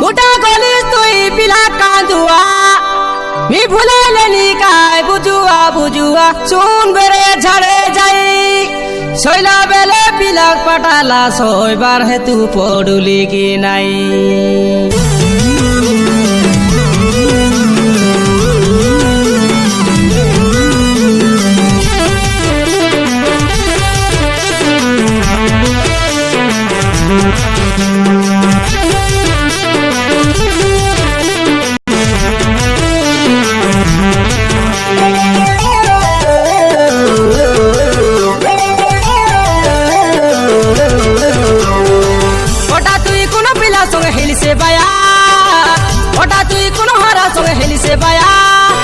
झूठा गोलिस तुई पिला कांदुआ मी भुलाइलेनी काय बुजुआ बुजुआ सुन बेरे झड़े जाई सोइला बेले पिलाक पटाला सोइबार हे तू पडुली कि नाई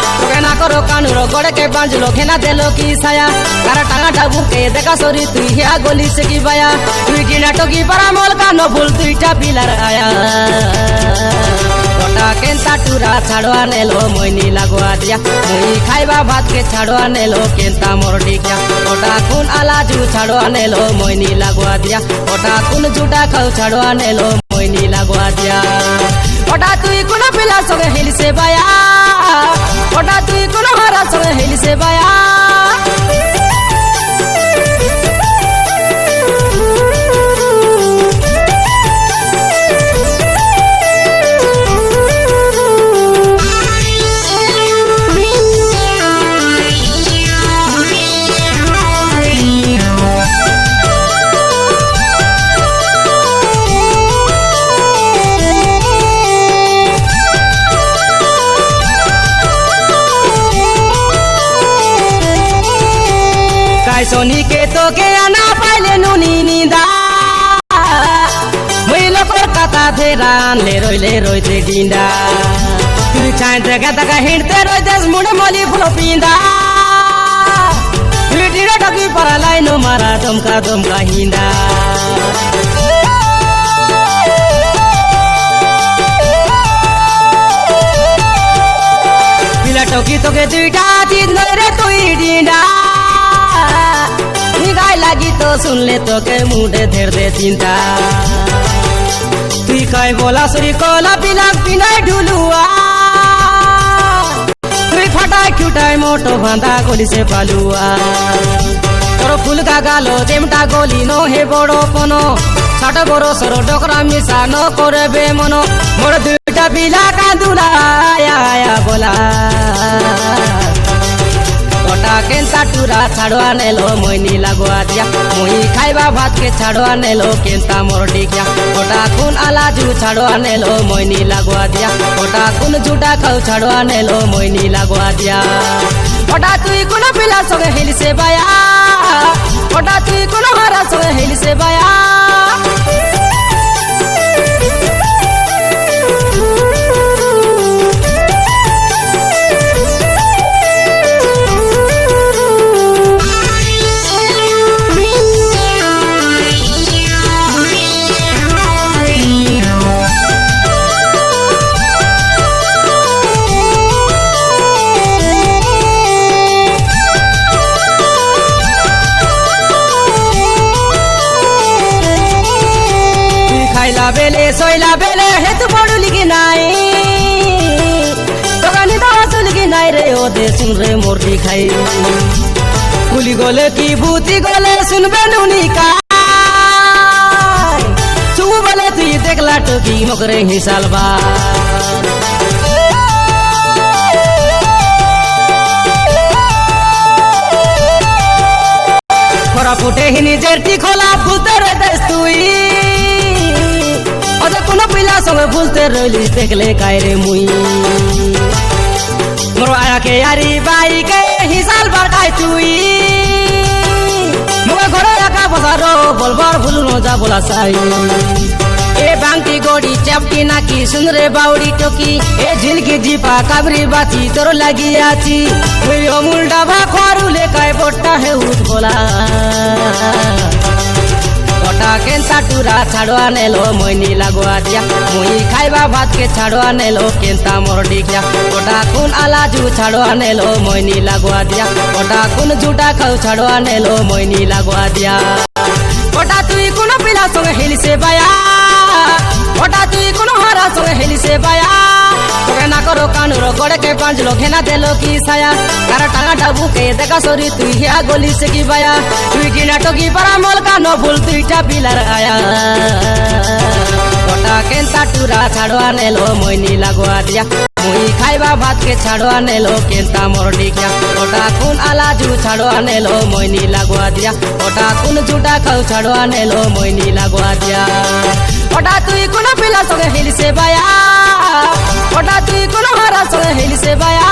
कानुरो गोड़े के बांझलो खेना देलो की साया कारा टांगा ढाबू के देखा सोरी तू हिया गोली से की बाया तू की नाटकी परा मोल का नो भूल तू इटा पिलर आया कोटा केंता टूरा छाड़वा नेलो मोइनी लगवा दिया मोई खाइबा भात के छाड़वा नेलो केंता मोरडी क्या कोटा खून आलाजू छाड़वा नेलो मोइनी लगवा दिया कोटा खून झूठा खाऊ छाड़वा नेलो मोइनी लगवा दिया कोटा तू कुना पिला सोगे हिल से बाया कोटा तू कुना हरा सोगे हिल से बाया सोनी के तो के आना पाइले नुनी निंदा मुइलो कोलकाता थे रान ले रोई थे डिंडा तू चाय जगह तक हिंडते रोई देश मुड़े मोली फुलो पिंदा तू डिंडा टकी पर लाइनो मारा दमका हिंदा पिला टोकी तो के दुईटा दिन रे तू डिंडा गाय लगी तो सुन ले तो के मुंडे धेर दे चिंता तू कई बोला सुरी कोला पिलाक पिनाई ढुलुआ तू फटाई क्यूटाई मोटो बांधा गोली से पालुआ तोरो फूल का गालो जेमटा गोली नो हे बड़ो पनो छाटो बड़ो सरो डोकरा मिसा नो करे बे मनो मोर दुईटा पिला कांदुला आया बोला कोटा केंता टूरा छाड़वा नेलो मोइनी लगवा दिया मोई खाइबा भात के छाड़वा नेलो केंता मोरडी क्या कोटा खून आलाजू छाड़वा नेलो मोइनी लगवा दिया कोटा खून झूठा खाऊ छाड़वा नेलो मोइनी लगवा दिया कोटा तू कुना पिला सोगे हिल से बाया कोटा तू कुना हरा सोगे हिल से बाया बेले सोइला बेले हे तू पडुली कि नाई दोकानी दवा सुली कि नाई रे ओ दे सुन रे मोरडी खाई कुली गोले की भूती गोले सुनबे नुनी का सुबह बोले तू देखला टोकी मोकरे हिसाल बा खोरा फुटे हिनी जेरती खोला फुलते रे दस्तुई अरे कोनो पिला संगे फुलते रोली देखले काय रे मुई मोर आया के यारी बाई के हिसाल बटाई तुई मोर घरे आका बसारो बोलबार भूलु न जा बोला साई ए बांकी गोड़ी चपटी नाकी सुन रे बाउडी टोकी ए झिलकी जीपा काबरी बाती तोर लगी आची ओई अमूल डाबा खारू ले काय बोटा है उठ बोला कोटा केंता टूरा छाड़वा नेलो मोइनी लगवा दिया मुई खाइबा भात के छाड़वा नेलो केंता मोरडी क्या कोटा खून आलाजू छाड़वा नेलो मोइनी लगवा दिया कोटा खून झूठा खाऊ छाड़वा नेलो मोइनी लगवा दिया कोटा तू कुनो पिला संगे हिल से बाया कोटा तू कुनो हरा संगे हिल से बाया তোকে না করো কানুর গড়ে কে পাঁচলো ঘেনা দেলো কি ছায়া তার টাঙা ডাবু কে দেখা সরি তুই হিয়া গলি সে কি বায়া তুই কি নাটকি পারা মল কানো ভুল দুইটা পিলার আয়া ওটা কেনতা টুরা ছাড়োয়া নেলো মইনি লাগোয়া দিয়া মুই খাইবা ভাত কে ছাড়োয়া নেলো কেনতা মোর ডিকিয়া ওটা কোন আলাজু ছাড়োয়া নেলো মইনি লাগোয়া দিয়া ওটা কোন জুটা খাও ছাড়োয়া নেলো মইনি লাগোয়া দিয়া ওটা তুই কোন পিলা সঙ্গে হিলছে বায়া ওটা তুই কোন হারা সঙ্গে হিলছে বায়া